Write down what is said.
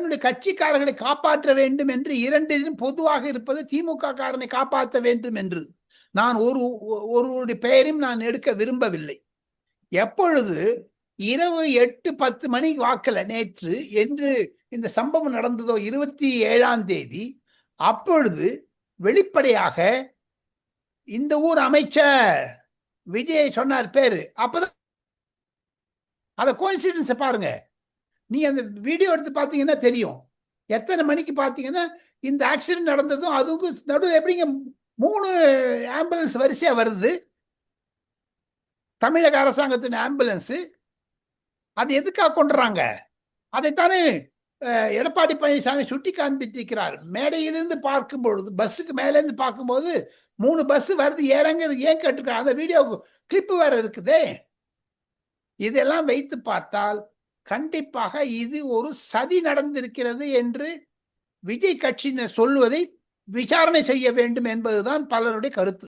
தன்னுடைய கட்சிக்காரர்களை காப்பாற்ற வேண்டும் என்று இரண்டிலும் பொதுவாக இருப்பது திமுக காரனை காப்பாற்ற வேண்டும் என்று. நான் ஒருவருடைய பெயரையும் நான் எடுக்க விரும்பவில்லை. எப்பொழுது இரவு 8-10 மணி வாக்கில் நேற்று என்று இந்த சம்பவம் நடந்ததோ 27ஆம் தேதி, அப்பொழுது வெளிப்படையாக இந்த ஊர் அமைச்சர் விஜய் சொன்னார் பேரு. அப்பதான் அத கோயின்சிடன்ஸ் பாருங்க. நீ அந்த வீடியோ எடுத்து பார்த்தீங்கன்னா தெரியும். எத்தனை மணிக்கு பார்த்தீங்கன்னா இந்த ஆக்சிடென்ட் நடந்ததும் அதுக்கும் நடுவு எப்படிங்க 3 ஆம்புலன்ஸ் வரிசையா வருது. தமிழக அரசாங்கத்தின் ஆம்புலன்ஸ். அது எதுக்காக கொண்டுறாங்க? அதைத்தானே எடப்பாடி பழனிசாமி சுட்டி காண்பித்திருக்கிறார். மேடையிலிருந்து பார்க்கும் பொழுது, பஸ்ஸுக்கு மேலேருந்து பார்க்கும்போது 3 பஸ் வருது, ஏறங்கிறது ஏன் கேட்டுக்கிறார். அந்த வீடியோ கிளிப்பு வேற இருக்குதே. இதெல்லாம் வைத்து பார்த்தால் கண்டிப்பாக இது ஒரு சதி நடந்திருக்கிறது என்று விஜய் கட்சியினர் சொல்வதை விசாரணை செய்ய வேண்டும் என்பதுதான் பலருடைய கருத்து.